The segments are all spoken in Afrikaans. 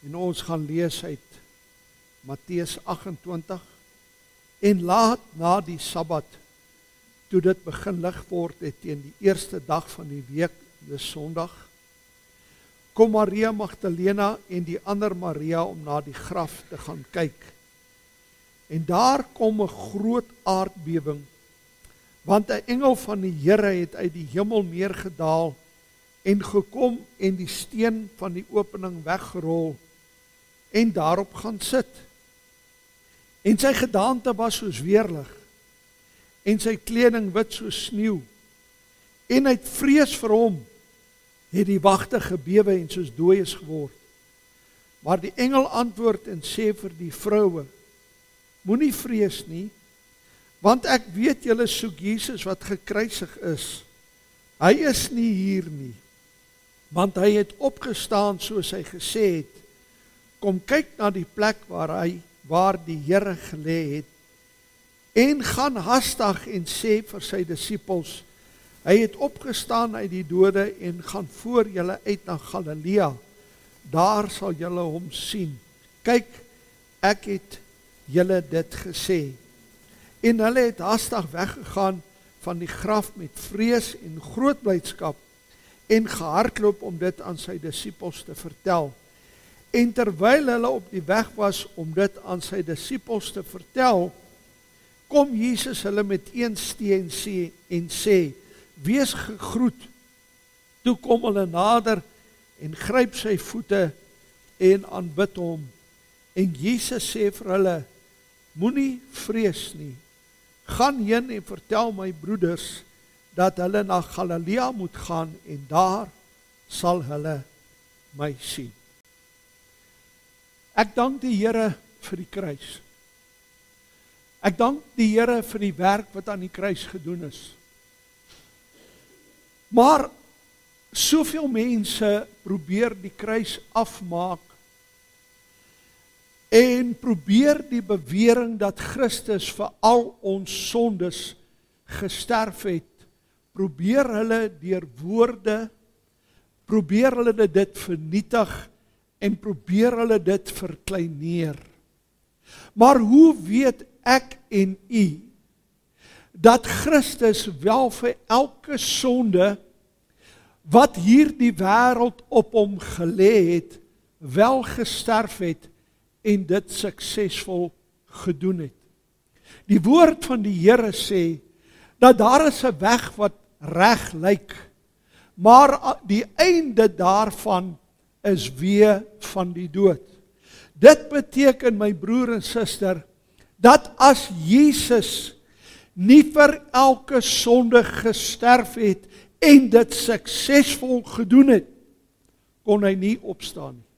En ons gaan lees uit Matteus 28. En laat na die Sabbat, toe dit begin lig word het teen die eerste dag van die week, dis Sondag, kom Maria Magdalena en die ander Maria om na die graf te gaan kyk. En daar kom 'n groot aardbewing, want 'n engel van die Here het uit die hemel neergedaal en gekom en die steen van die opening weggerol en daarop gaan sit. En sy gedaante was soos weerlig en sy kleding wit soos sneeu. En uit vrees vir hom het die wagte gebewe en soos dooies geword. Maar die engel antwoord en sê vir die vroue, moenie vrees nie, want ek weet julle soek Jesus wat gekruisig is. Hy is nie hier nie, want hy het opgestaan soos hy gesê het. Kom kyk na die plek waar die Here gelê het, en gaan hastig en sê vir sy disippels, hy het opgestaan uit die dode en gaan voor julle uit na Galilea, daar sal julle hom sien. Kyk, ek het julle dit gesê. En hulle het hastig weggegaan van die graf met vrees en groot blydskap en gehardloop om dit aan sy disippels te vertel. En terwyl hulle op die weg was om dit aan sy disippels te vertel, kom Jesus hulle met een steen en sê, wees gegroet. Toe kom hulle nader en gryp sy voete en aanbid hom. En Jesus sê vir hulle, moenie vrees nie. Gaan heen en vertel my broeders dat hulle na Galilea moet gaan en daar sal hulle my sien. Ek dank die Here vir die kruis. Ek dank die Here vir die werk wat aan die kruis gedoen is. Maar soveel mense probeer die kruis afmaak en probeer die bewering dat Christus vir al ons sondes gesterf het, probeer hulle deur woorde, probeer hulle dit vernietig en probeer hulle dit verkleineer. Maar hoe weet ek en u dat Christus wel vir elke sonde wat hier die wêreld op hom gelê het, wel gesterf het en dit suksesvol gedoen het? Die woord van die Here sê dat daar is 'n weg wat reg lyk, maar die einde daarvan is weë van die dood. Dit beteken, my broer en suster, dat as Jesus nie vir elke sonde gesterf het en dit suksesvol gedoen het, kon hy nie opstaan nie.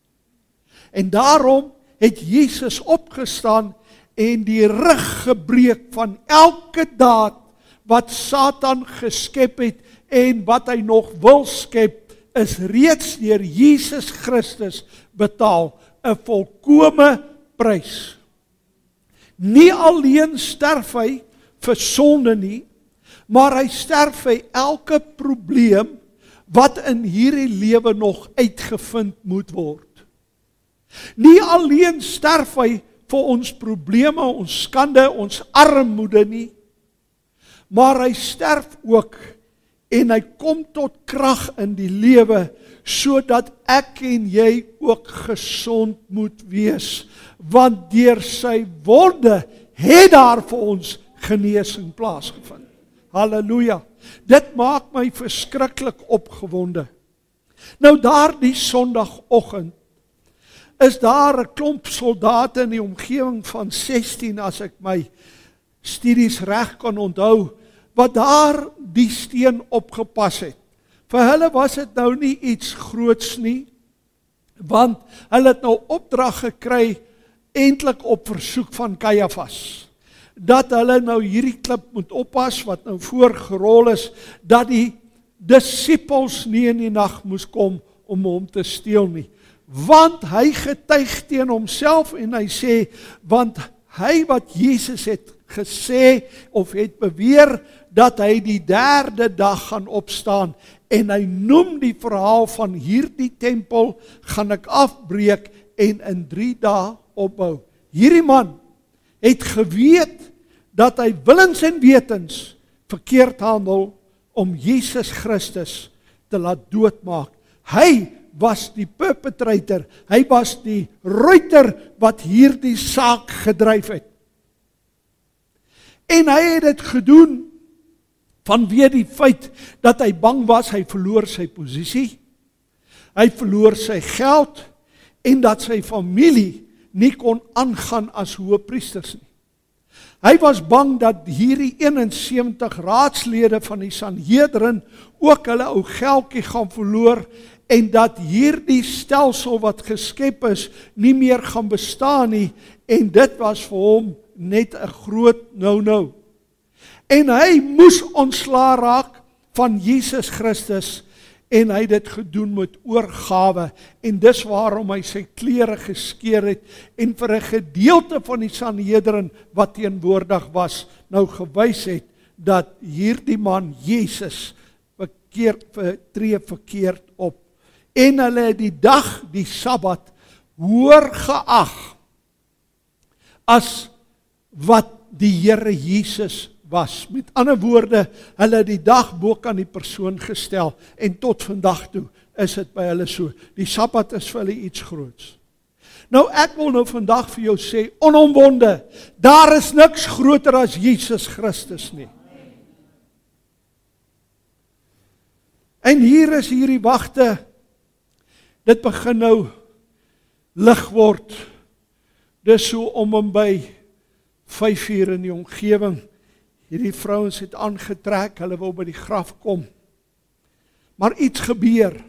En daarom het Jesus opgestaan en die rug gebreek van elke daad wat Satan geskep het en wat hy nog wil skep, is reeds deur Jesus Christus betaal, 'n volkome prys. Nie alleen sterf hy vir sonde nie, maar hy sterf vir elke probleem wat in hierdie lewe nog uitgevind moet word. Nie alleen sterf hy vir ons probleme, ons skande, ons armoede nie, maar hy sterf ook en hy kom tot krag in die lewe, sodat ek en jy ook gesond moet wees, want deur sy wonde het daar vir ons genesing plaasgevind. Halleluja. Dit maak my verskriklik opgewonde. Nou daardie Sondagoggend is daar 'n klomp soldate in die omgewing van 16, as ek my studies reg kan onthou, wat daar die steen opgepas het. Vir hulle was dit nou nie iets groots nie, want hulle het nou opdrag gekry, eintlik op versoek van Kajafas, dat hulle nou hierdie klip moet oppas, wat nou voorgerol is, dat die disippels nie in die nag moes kom om hom te steel nie. Want hy getuig teen homself en hy sê, want hy wat Jesus het gesê, of het beweer, dat hy die 3de dag gaan opstaan, en hy noem die verhaal van hierdie tempel, gaan ek afbreek, en in 3 dae opbou. Hierdie man het geweet dat hy willens en wetens verkeerd handel om Jesus Christus te laat doodmaak. Hy was die perpetrator, hy was die ruiter wat hierdie saak gedryf het. En hy het dit gedoen vanweë die feit dat hy bang was, hy verloor sy posisie, hy verloor sy geld en dat sy familie nie kon aangaan as hoëpriesters nie. Hy was bang dat hierdie 71 raadslede van die Sanhedrin ook hulle ou geldjie gaan verloor en dat hierdie stelsel wat geskep is nie meer gaan bestaan nie en dit was vir hom net 'n groot no-no. En hy moes ontslae raak van Jesus Christus en hy het dit gedoen met oorgawe en dis waarom hy sy klere geskeur het en vir 'n gedeelte van die Sanhedrin wat teenwoordig was nou gewys het dat hierdie man Jesus tree verkeerd op. En hulle het die dag, die Sabbat, hoër geag as wat die Here Jesus was. Met ander woorde, hulle het die dag bo kan die persoon gestel en tot vandag toe is dit by hulle so. Die Sabbat is vir hulle iets groots. Nou ek wil nou vandag vir jou sê, onomwonde, daar is niks groter as Jesus Christus nie. En hier is hierdie wagte, dit begin nou lig word. Dis so om en by 5:00 in die omgewing. Hierdie vrouens het aangetrek, hulle wou by die graf kom. Maar iets gebeur.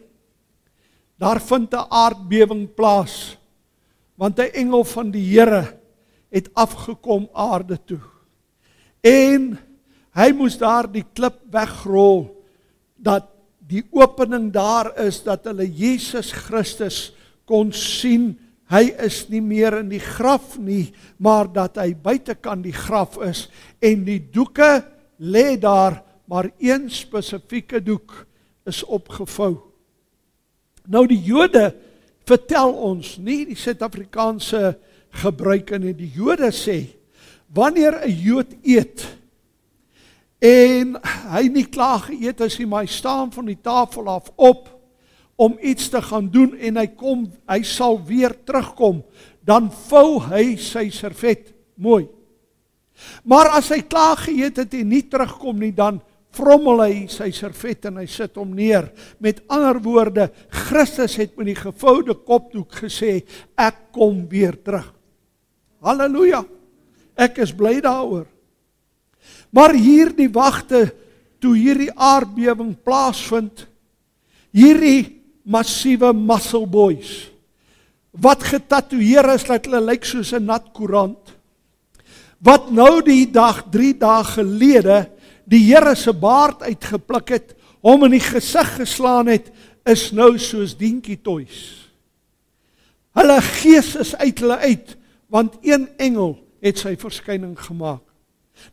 Daar vind 'n aardbewing plaas, want 'n engel van die Here het afgekom aarde toe. En hy moes daar die klip wegrol, dat die opening daar is, dat hulle Jesus Christus kon sien. Hy is nie meer in die graf nie, maar dat hy buitekant die graf is. En die doeke lê daar, maar een spesifieke doek is opgevou. Nou die Jode vertel ons, nie die Suid-Afrikaanse gebruike nie, die Jode sê, wanneer 'n Jood eet, en hy nie klaar geëet is nie, maar hy staan van die tafel af op, om iets te gaan doen en hy sal weer terugkom, dan vou hy sy servet mooi. Maar as hy klaar geëet het en nie terugkom nie, dan vrommel hy sy servet en hy sit hom neer. Met ander woorde, Christus het met die gevoude kopdoek gesê, ek kom weer terug. Halleluja, ek is bly daaroor. Maar hier die wagte, toe hierdie aardbewing plaasvind, hierdie massiewe muscle boys, wat getatoeëer is, dat hulle lyk soos 'n nat koerant, wat nou die dag, 3 dae gelede, die Here se baard uitgepluk het, hom in die gesig geslaan het, is nou soos dinkie toys. Hulle gees is uit hulle uit, want een engel het sy verskyning gemaak.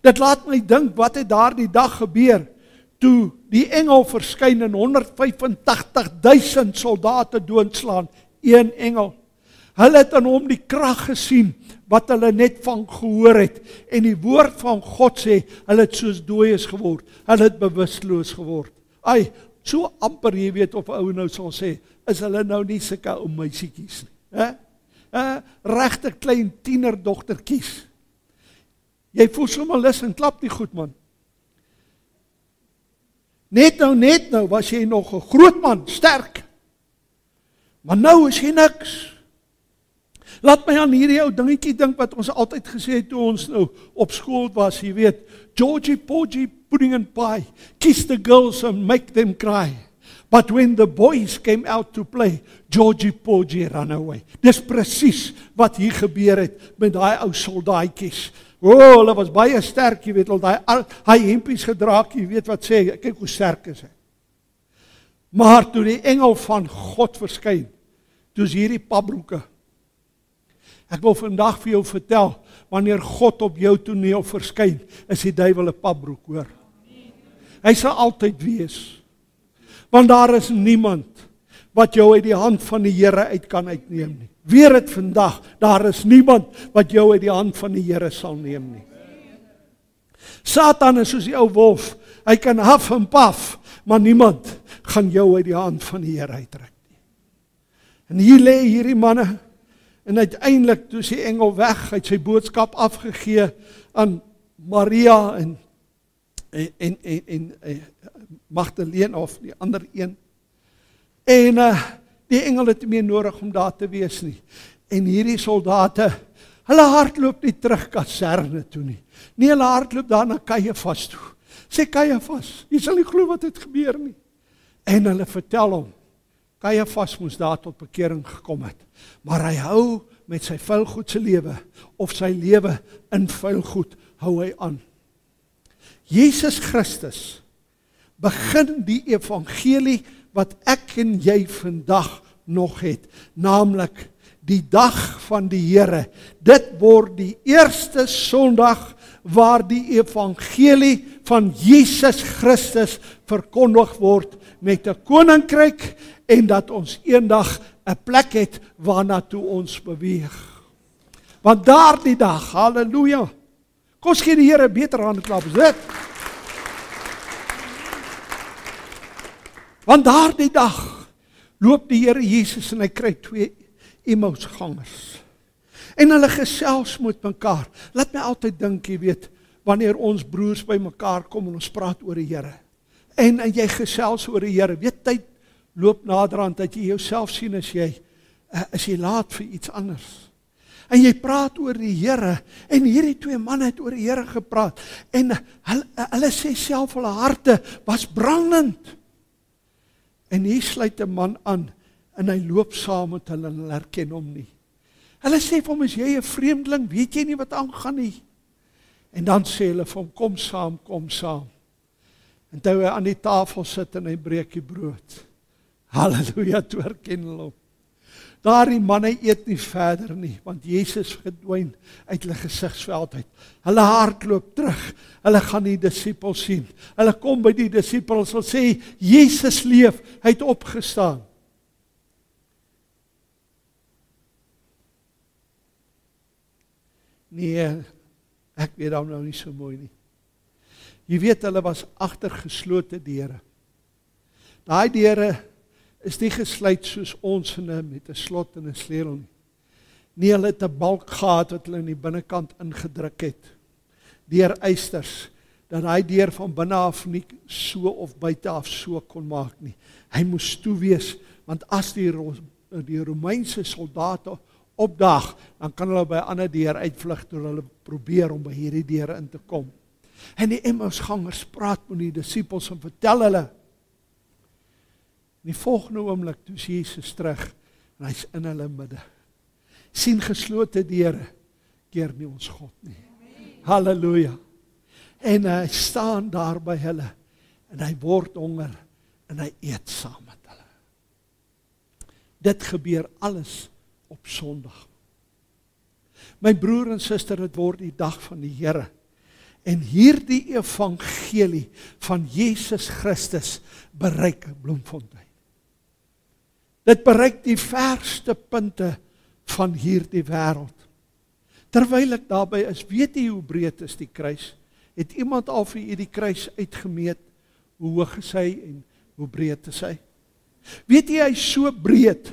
Dit laat my dink, wat het daar die dag gebeur, toe die engel verskyn en 185.000 soldate doodslaan, een engel. Hulle het aan hom die krag gesien, wat hulle net van gehoor het, en die woord van God sê, hulle het soos dooies geword, hulle het bewusteloos geword. Ai, so amper, jy weet, of ou nou sal sê, is hulle nou nie sulke ou meisiekies nie, regte klein tienerdogtertjies. Jy voel sommer lus en klap die goed, man. Net nou, was jy nog 'n groot man, sterk. Maar nou is jy niks. Laat my aan hierdie ou dingetjie dink wat ons altyd gesê het toe ons nou op skool was, jy weet, Georgie, Porgy, pudding and pie, kiss the girls and make them cry. But when the boys came out to play, Georgie, Porgy ran away. Dis presies wat hier gebeur het met daai ou soldaatjies. Hulle was baie sterk, jy weet, hy hempies gedraak, jy weet wat sê, kyk hoe sterk is hy. Maar toe die engel van God verskyn, toe is hierdie pabroeke. Ek wil vandag vir jou vertel, wanneer God op jou toneel verskyn, is die duiwel 'n pabroek, hoor. Hy sal altyd wees. Want daar is niemand wat jou uit die hand van die Here uit kan uitneem nie. Weer dit vandag, daar is niemand wat jou uit die hand van die Here sal neem nie. Satan is soos die ou wolf, hy kan haf en paf, maar niemand gaan jou uit die hand van die Here uittrek nie. En hier lê hierdie manne, en uiteindelik toe is die engel weg, hy het sy boodskap afgegee aan Maria en Magdalene of die ander een. En die engel het nie meer nodig om daar te wees nie. En hierdie soldate, hulle hardloop nie terug kaserne toe nie. Nee, hulle hardloop daar na Kajafas toe. Sê Kajafas, jy sal nie glo wat het gebeur nie. En hulle vertel hom, Kajafas moes daar tot bekering gekom het. Maar hy hou met sy vuilgoedse lewe, of sy lewe in vuilgoed, hou hy aan. Jesus Christus begin die evangelie wat ek en jy vandag nog het, naamlik die dag van die Here. Dit word die eerste Sondag waar die evangelie van Jesus Christus verkondig word met 'n koninkryk en dat ons eendag 'n plek het waarna toe ons beweeg. Want daardie dag, halleluja, kom ons gee die Here 'n beter handklap as dit. Want daardie dag loop die Here Jesus en hy kry 2 Emmausgangers. En hulle gesels met mekaar. Laat my altyd dink, jy weet, wanneer ons broers by mekaar kom en ons praat oor die Here. En jy gesels oor die Here. Weet, tyd loop naderhand dat jy jouself sien as jy laat vir iets anders. En jy praat oor die Here, en hierdie 2 manne het oor die Here gepraat, en hulle sê self, hulle harte was brandend. En hier sluit 'n man aan, en hy loop saam met hulle, en hulle herken hom nie. Hulle sê vir hom, is jy 'n vreemdeling, weet jy nie wat aangaan nie? En dan sê hulle vir hom, kom saam. En toe hy aan die tafel sit, en hy breek die brood. Halleluja, toe herken hulle hom. Daardie manne eet nie verder nie, want Jesus verdwyn uit hulle gesigsveld uit. Hulle hardloop terug, hulle gaan die disippels sien. Hulle kom by die disippels en sê, Jesus leef, hy het opgestaan. Nee, ek weet hom nou nie so mooi nie. Jy weet, hulle was agter geslote deure. Daai deure is nie gesluit soos ons met 'n slot en 'n sleutel nie. Nee, hulle het 'n balk gehad wat hulle in die binnekant ingedruk het, deur eisters, dat hy deur van binne af nie so of buite af so kon maak nie. Hy moes toe wees, want as die Romeinse soldate opdaag, dan kan hulle by 'n ander deur uitvlug toe hulle probeer om by hierdie deur in te kom. En die Emmausgangers praat met die disippels en vertel hulle. In die volgende oomblik toe is Jesus terug en hy's in hulle midde. Sien geslote deure keer nie ons God nie. Halleluja. En hy staan daar by hulle en hy word honger en hy eet saam met hulle. Dit gebeur alles op Sondag. My broer en suster, dit word die dag van die Here. En hierdie evangelie van Jesus Christus bereik Bloemfontein. Dit bereik die verste punte van hierdie wêreld. Terwyl ek daarby is, weet jy hoe breed is die kruis? Het iemand al vir u die kruis uitgemeet? Hoe hoog is hy en hoe breed is hy? Weet jy, hy is so breed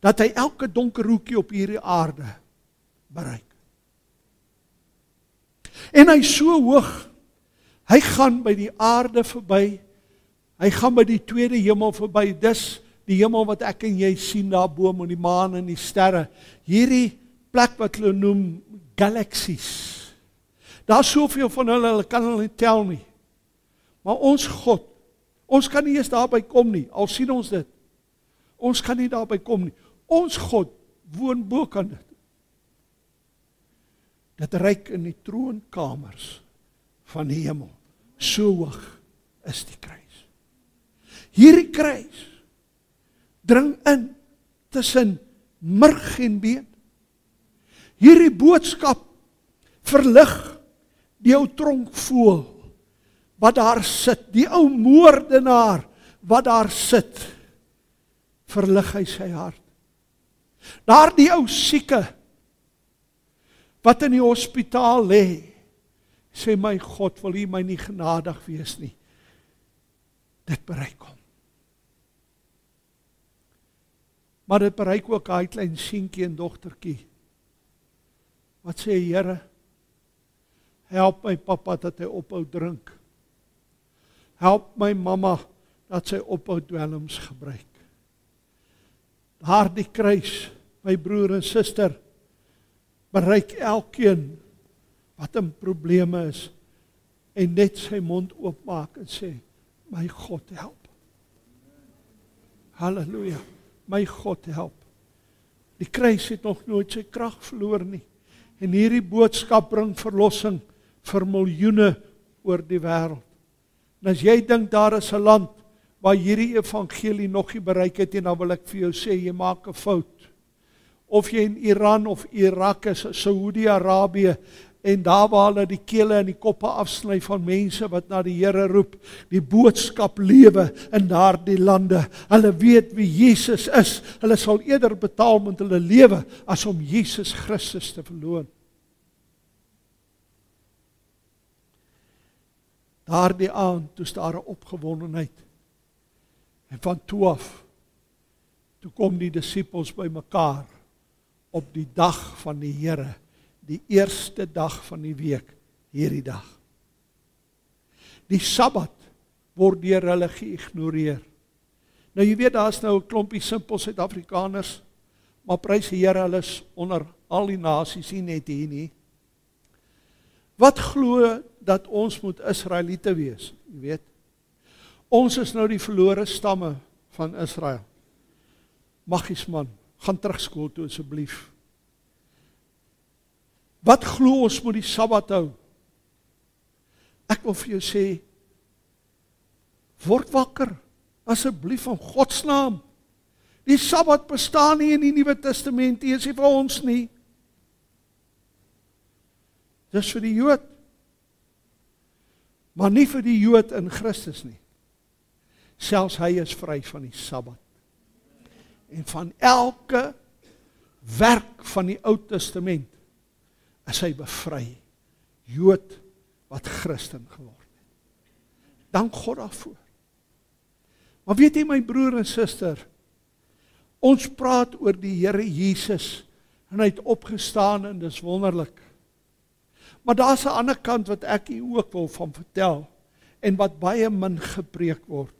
dat hy elke donker hoekie op hierdie aarde bereik. En hy is so hoog, hy gaan by die aarde verby, hy gaan by die tweede hemel verby, dis die hemel wat ek en jy sien daarbo met die maan en die sterre, hierdie plek wat hulle noem galaksies. Daar is soveel van hulle kan hulle nie tel nie. Maar ons God, ons kan nie eens daarby kom nie, al sien ons dit. Ons kan nie daarby kom nie. Ons God woon bo kan dit. Dit reik in die troonkamers van die hemel. So hoog is die kruis. Hierdie kruis dring in tussen murg en been. Hierdie boodskap verlig die ou tronkvoël wat daar sit, die ou moordenaar wat daar sit. verlig hy sy hart. Daardie ou sieke, wat in die hospitaal lê, sê my God, wil U my nie genadig wees nie. Dit bereik hom. Maar dit bereik ook hy klein seentjie en dogtertjie. Wat sê Here, help my pappa dat hy ophou drink. Help my mamma dat sy ophou dwelms gebruik. Daardie kruis, my broer en suster, bereik elkeen wat in probleme is en net sy mond oopmaak en sê, my God help. Halleluja, my God help. Die kruis het nog nooit sy krag verloor nie. En hierdie boodskap bring verlossing vir miljoene oor die wêreld. En as jy dink daar is 'n land waar hierdie evangelie nog nie bereik het, en dan wil ek vir jou sê, jy maak 'n fout. Of jy in Iran of Irak is, Saudi-Arabië, en daar waar hulle die kele en die koppe afsny van mense wat na die Here roep, die boodskap lewe in daardie lande. Hulle weet wie Jesus is. Hulle sal eerder betaal met hulle lewe as om Jesus Christus te verloon. Daardie aand, toe is daar 'n opgewondenheid. En van toe af, toe kom die disippels bymekaar op die dag van die Here, die eerste dag van die week, hierdie dag. Die Sabbat word deur hulle geïgnoreer. Nou jy weet, daar is nou 'n klompie simpel Suid-Afrikaners, maar prys die Here, hulle is onder al die nasies, nie net hier nie. Wat glo dat ons moet Israeliete wees, jy weet? Ons is nou die verlore stamme van Israel. Maggies man, gaan terug skool toe asseblief. Wat glo ons moet die Sabbat hou? Ek wil vir jou sê, word wakker, asseblief in God se naam. Die Sabbat bestaan nie in die Nuwe Testament, nie is nie vir ons nie. Dis vir die Jood. Maar nie vir die Jood in Christus nie. Selfs hy is vry van die Sabbat. En van elke werk van die Ou Testament is hy bevry. Jood wat Christen geword het. Dank God daarvoor. Maar weet jy my broer en suster, ons praat oor die Here Jesus en hy het opgestaan en dis wonderlik. Maar daar's 'n ander kant wat ek hier ook wil van vertel en wat baie min gepreek word.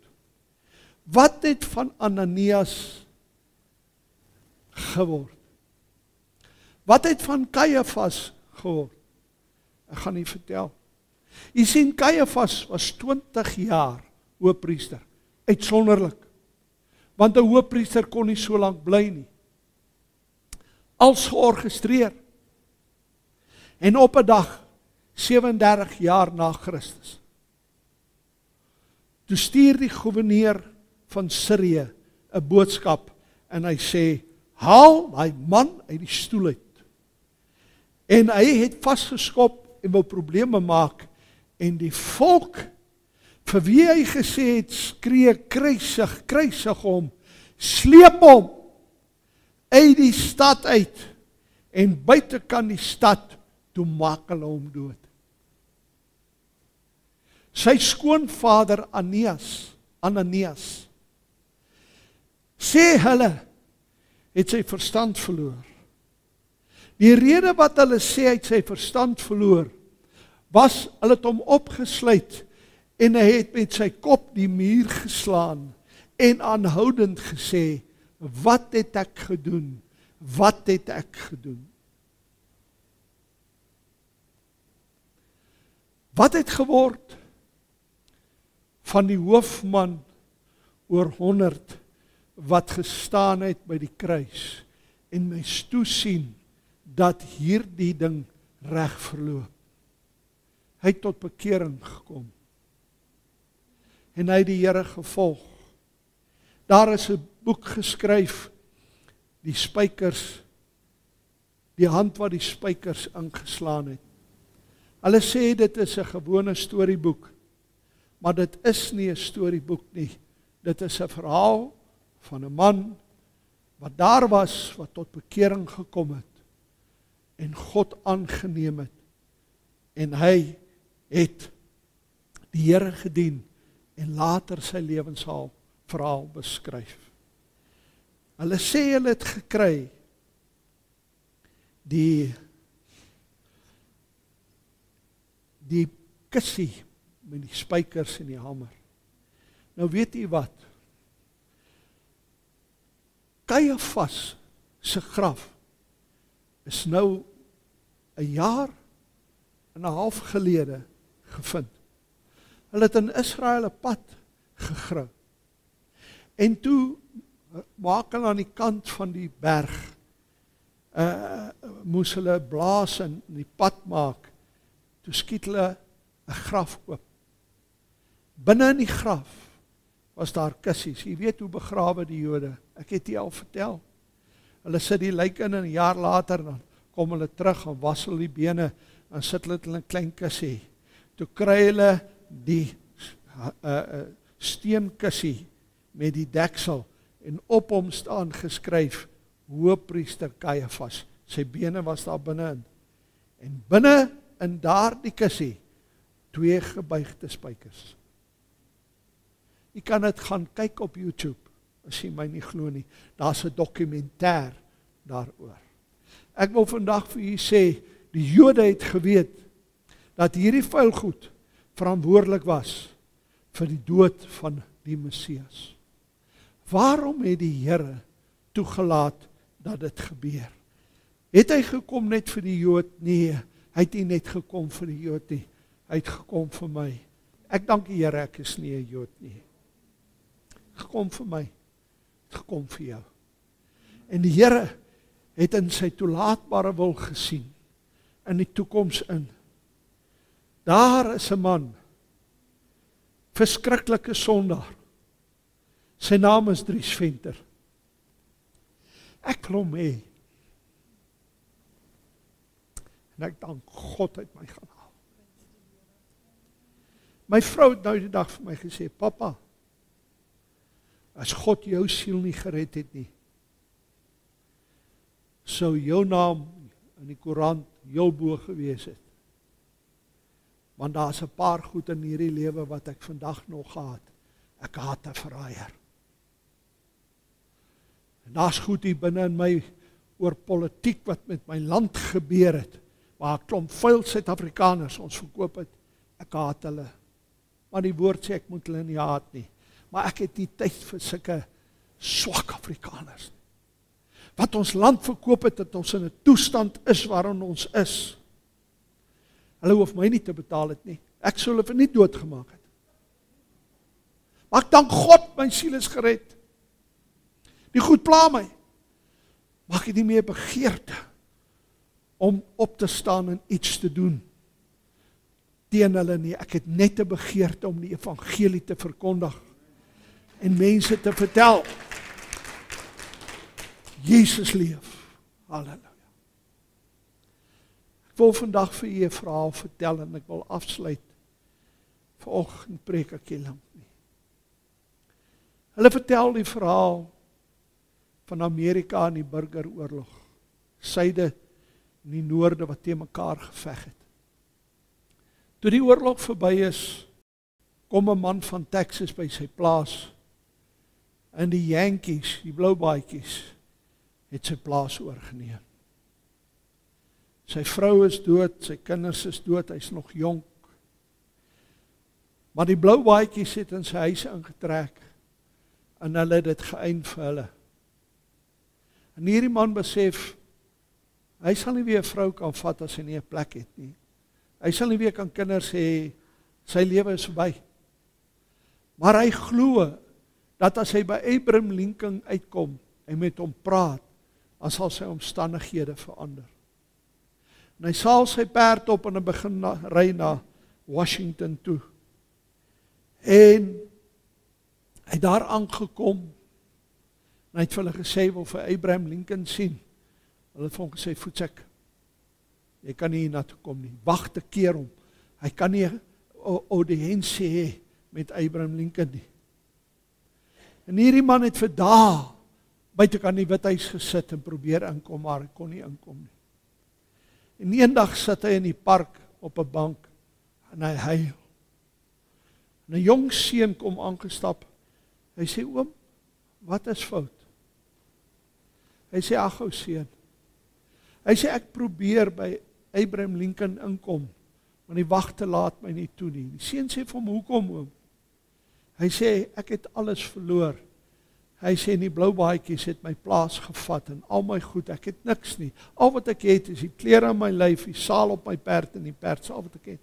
Wat het van Ananias geword? Wat het van Kajafas geword? Ek gaan nie vertel. Jy sien, Kajafas was 20 jaar hoofpriester. Uitsonderlik. Want 'n hoofpriester kon nie so lank bly nie. Als georgestreer. En op 'n dag, 37 jaar na Christus, toe stuur die goewerneur van Sirië 'n boodskap en hy sê, haal daai man uit die stoel uit. En hy het vasgeskop en wou probleme maak en die volk vir wie hy gesê het, skree kruisig, kruisig hom, sleep hom uit die stad uit en buitekant die stad, toe maak hulle hom dood. Sy skoonvader Ananias, sê hulle, het sy verstand verloor. Die rede wat hulle sê hy het sy verstand verloor, was hulle het hom opgesluit en hy het met sy kop die muur geslaan en aanhoudend gesê, wat het ek gedoen? Wat het ek gedoen? Wat het geword van die hoofman oor 100 wat gestaan het by die kruis en my toesien dat hierdie ding reg verloop? Hy het tot bekering gekom. En hy het die Here gevolg. Daar is 'n boek geskryf, die spykers, die hand wat die spykers ingeslaan het. Hulle sê dit is 'n gewone storieboek, maar dit is nie 'n storieboek nie. Dit is 'n verhaal van 'n man wat daar was, wat tot bekering gekom het en God aangeneem het, en hy het die Here gedien en later sy lewensverhaal beskryf. Hulle sê hulle het gekry die kussie met die spykers en die hamer. Nou weet u wat? Kajafas se graf is nou 'n jaar en 'n half gelede gevind. Hulle het in Israel 'n pad gegrawe. En toe maak hulle aan die kant van die berg, moes hulle blaas en die pad maak. Toe skiet hulle 'n graf oop. Binne in die graf was daar kussies. Jy weet hoe begrawe die Jode. Ek het jy al vertel. Hulle sit die lijk in en 'n jaar later dan kom hulle terug en was hulle die bene en sit hulle in 'n klein kussie. Toe kry hulle die steenkussie met die deksel en op hom staan geskryf Hoëpriester Kajafas. Sy bene was daar binne-in. En binne in daardie kussie 2 gebuigde spykers. Jy kan dit gaan kyk op YouTube, as jy my nie glo nie. Daar's 'n dokumentêr daaroor. Ek wil vandag vir u sê, die Jode het geweet dat hierdie vuil goed verantwoordelik was vir die dood van die Messias. Waarom het die Here toegelaat dat dit gebeur? Het hy gekom net vir die Jood? Nee, hy het nie net gekom vir die Jood nie. Hy het gekom vir my. Ek dank die Here, ek is nie 'n Jood nie. Gekom vir my, het gekom vir jou. En die Here het in sy toelaatbare wil gesien, in die toekoms in. Daar is 'n man, verskriklike sondaar. Sy naam is Dries Venter. Ek wil hom hê. En ek dank God uit my gaan haal. My vrou het nou die dag vir my gesê, papa, as God jou siel nie gered het nie, sou jou naam in die koerant heel bo gewees het. Want daar's 'n paar goed in hierdie lewe wat ek vandag nog haat. Ek haat 'n verraaier. En daar's goed hier binne in my oor politiek wat met my land gebeur het, waar 'n klomp vuil Suid-Afrikaners ons verkoop het. Ek haat hulle. Maar die woord sê ek moet hulle nie haat nie. Maar ek het nie tyd vir sulke swak Afrikaners nie. Wat ons land verkoop het, dat ons in 'n toestand is waarin ons is. Hulle hoef my nie te betaal het nie. Ek sou hulle vir nie doodgemaak het. Maar ek dank God, my siel is gered. Die goed pla my. Maar ek het nie meer begeerte om op te staan en iets te doen teen hulle nie. Ek het net 'n begeerte om die evangelie te verkondig en mense te vertel. Jesus leef. Halleluja. Ek wil vandag vir u 'n verhaal vertel en ek wil afsluit. Vanoggend preek ek nie lank nie. Hulle vertel die verhaal van Amerika in die burgeroorlog. Suide en die noorde wat teen mekaar geveg het. Toe die oorlog verby is, kom 'n man van Texas by sy plaas en die Yankees, die blou baadjies, het sy plaas oorgeneem. Sy vrou is dood, sy kinders is dood, hy's nog jonk. Maar die blou baadjies het in sy huis ingetrek en hulle het dit geëind vir hulle. En hierdie man besef, hy sal nie weer 'n vrou kan vat as hy nie 'n plek het nie. Hy sal nie weer kan kinders hê, sy lewe is verby. Maar hy glo dat as hy by Abraham Lincoln uitkom en met hom praat, dan sal sy omstandighede verander. En hy saal sy perd op en hy begin ry na Washington toe. En hy het daar aangekom en hy het vir hulle gesê, wil vir Abraham Lincoln sien. Hulle het vir hom gesê, voetsek, jy kan nie hier na toe kom nie, wacht 'n keer om. Hy kan nie audiensie hê met Abraham Lincoln nie. En hierdie man het vir dae buitekant die Withuis gesit en probeer inkom, maar hy kon nie inkom nie. En eendag sit hy in die park op 'n bank en hy huil. En 'n jong seun kom aangestap. Hy sê, oom, wat is fout? Hy sê, ag ou seun. Hy sê, ek probeer by Abraham Lincoln inkom, maar die wagte laat my nie toe nie. Die seun sê vir hom, hoekom oom? Hy sê, ek het alles verloor. Hy sê, die blou baadjies het my plaas gevat en al my goed, ek het niks nie. Al wat ek het is die klere aan my lyf, die saal op my perd en die perd, al wat ek het.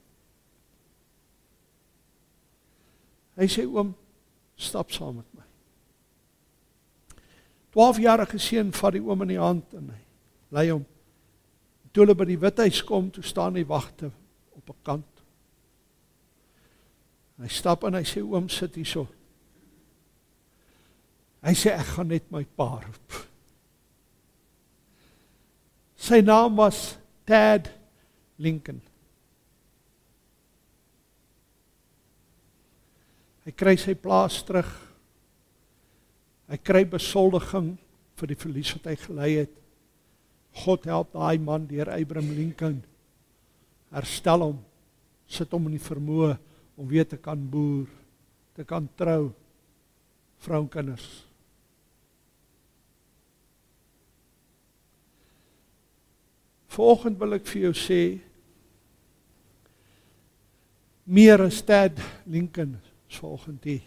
Hy sê, oom, stap saam met my. 12-jarige seun vat die oom in die hand en hy lei hom. Toe hulle by die Withuis kom, toe staan die wagte op 'n kant. Hy stap en hy sê, oom, sit hier so. Hy sê, ek gaan net my pa roep. Sy naam was Tad Lincoln. Hy kry sy plaas terug. Hy kry besoldiging vir die verlies wat hy gelei het. God help daai man deur Abraham Lincoln. Herstel hom, sit hom in die vermoë om weer te kan boer, te kan trou, vrou en kinders. Vanoggend wil ek vir jou sê, meer as Tad Lincoln is vanoggend die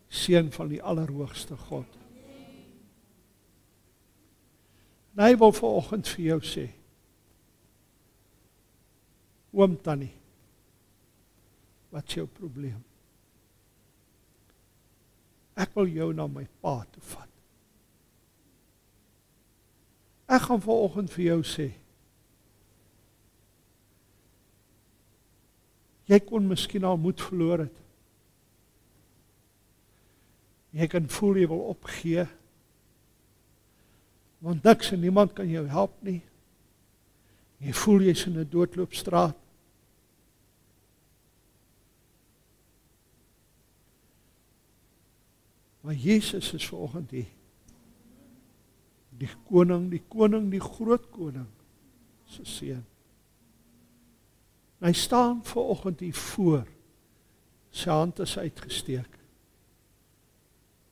seun van die Allerhoogste God. En hy wil vanoggend vir jou sê, oom Tannie, wat is jou probleem? Ek wil jou na my pa toe vat. Ek gaan vanoggend vir jou sê, jy kon miskien al moed verloor het. Jy kan voel jy wil opgee, want niks en niemand kan jou help nie. Jy voel jy's in 'n doodloopstraat. Maar Jesus is vanoggend hier. Die koning, die groot koning, se seun. Hy staan vanoggend hier voor, sy hand is uitgesteek.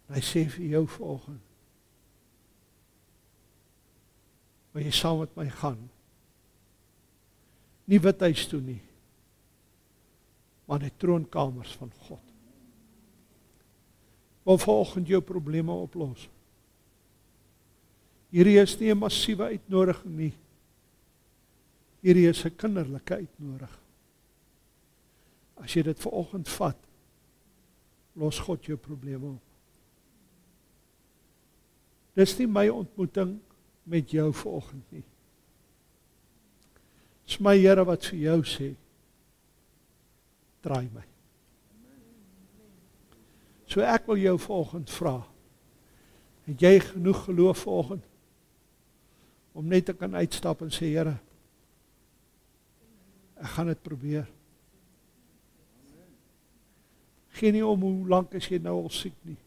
Hy sê vir jou vanoggend, wil jy saam met my gaan? Nie Withuis toe nie, maar die troonkamers van God. Wil vanoggend jou probleme oplos. Hierdie is nie 'n massiewe uitnodiging nie. Hierdie is 'n kinderlike uitnodiging. As jy dit vanoggend vat, los God jou probleme op. Dis nie my ontmoeting met jou vanoggend nie. Dis my Here wat vir jou sê, draai my. So ek wil jou vanoggend vra, het jy genoeg geloof vanoggend, om net te kan uitstap en sê, Here, ek gaan dit probeer. Geen nie om hoe lank is jy nou al siek nie.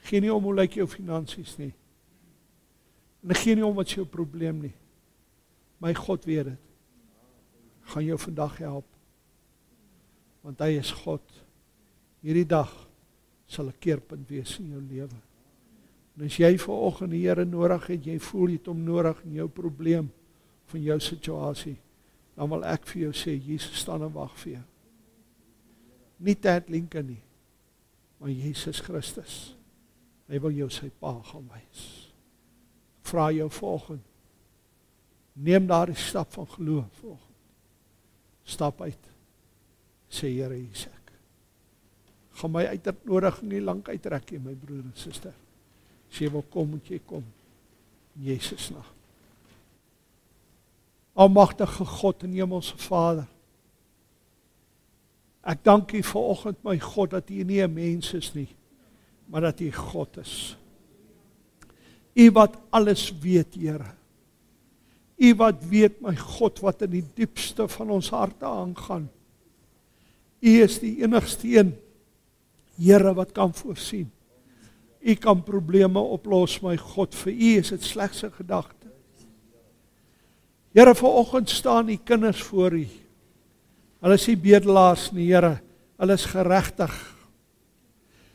Geen nie om hoe lyk jou finansies nie. En geen nie om wat is jou probleem nie. My God weet dit. Gaan jou vandag help. Want hy is God. Hierdie dag sal 'n keerpunt wees in jou lewe. En as jy vanoggend die Here nodig het, jy voel jy het hom nodig in jou probleem, van jou situasie, dan wil ek vir jou sê, Jesus staan en wag vir jou. Nie Tad Lincoln nie, maar Jesus Christus. Hy wil jou sy pa gaan wys. Ek vra jou vanoggend, neem daardie stap van geloof vanoggend. Stap uit. Sê Here, hier is ek. Gaan my uitnodiging nie lank uittrek nie, my broer en suster. As jy wil kom, moet jy kom. In Jesus naam. Almagtige God en Hemelse Vader, ek dank U vanoggend, my God, dat U nie 'n mens is nie, maar dat U God is. U wat alles weet, Here. U wat weet, my God, wat in die diepste van ons harte aangaan. U is die enigste een, Here wat kan voorsien. U kan probleme oplos, my God, vir u is dit slegs 'n gedagte. Here, vanoggend staan u kinders voor u. Hulle is nie bedelaars nie, Here, hulle is geregtig.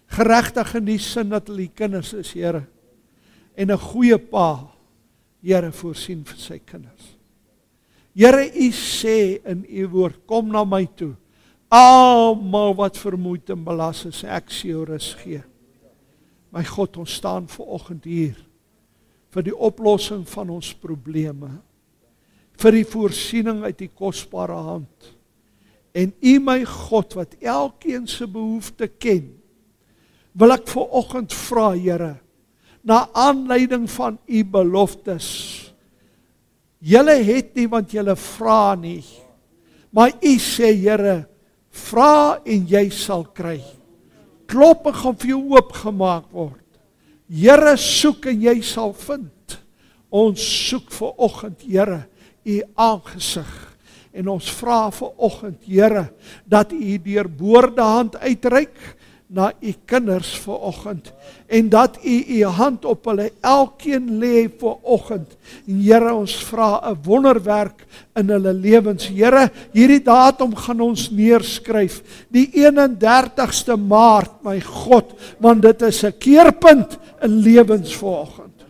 Geregtig in die sin dat hulle die kinders is, Here. En 'n goeie pa, Here, voorsien vir sy kinders. Here, u sê in u woord, kom na my toe. Almal wat vermoeid en belas is, ek sê jou rus gee. My God, ons staan vanoggend hier vir die oplossing van ons probleme, vir die voorsiening uit die kosbare hand. En u, my God, wat elkeen se behoefte ken, wil ek vanoggend vra, Here, na aanleiding van u beloftes. Julle het nie want julle vra nie, maar u sê, Here, vra en jy sal kry. Klop en gaan vir jou oopgemaak word. Here, soek en jy sal vind. Ons soek vanoggend, Here, u aangesig. En ons vra vanoggend, Here, dat u deurboorde hand uitreik na u kinders vanoggend. En dat u hand op hulle elkeen lê vanoggend. En Here, ons vra 'n wonderwerk in hulle lewens. Here, hierdie datum gaan ons neerskryf. Die 31ste Maart, my God, want dit is 'n keerpunt in lewens vanoggend.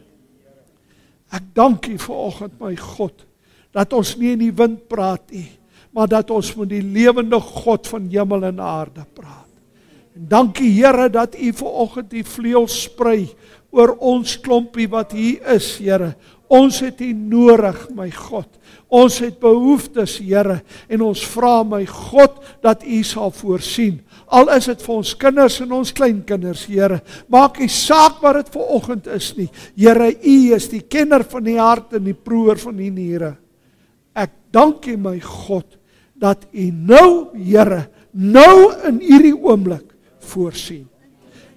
Ek dank u vanoggend, my God, dat ons nie in die wind praat nie, maar dat ons met die lewende God van hemel en aarde praat. En dankie, Here, dat u vanoggend die vleuels sprei oor ons klompie wat hier is, Here. Ons het u nodig, my God. Ons het behoeftes, Here, en ons vra, my God, dat u sal voorsien. Al is dit vir ons kinders en ons kleinkinders, Here. Maak nie saak wat dit vanoggend is nie. Here, u is die kenner van die hart en die proeër van die niere. Ek dank u, my God, dat u nou, Here, nou in hierdie oomblik voorsien.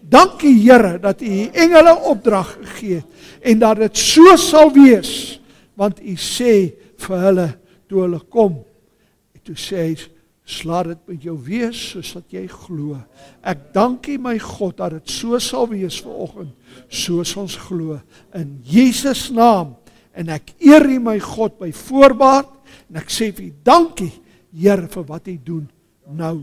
Dankie, Here, dat u engele opdrag gegee het en dat dit so sal wees, want u sê vir hulle toe hulle kom, en toe sê hy, laat dit met jou wees soos wat jy glo. Ek dank u, my God, dat dit so sal wees vanoggend, soos ons glo, in Jesus naam. En ek eer u, my God, by voorbaat, en ek sê vir u dankie, Here, vir wat u doen nou.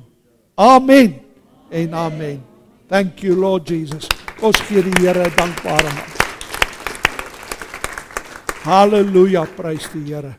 Amen en amen. Thank you, Lord Jesus. Ons gee die Here dankbare hand. Halleluja, prys die Here.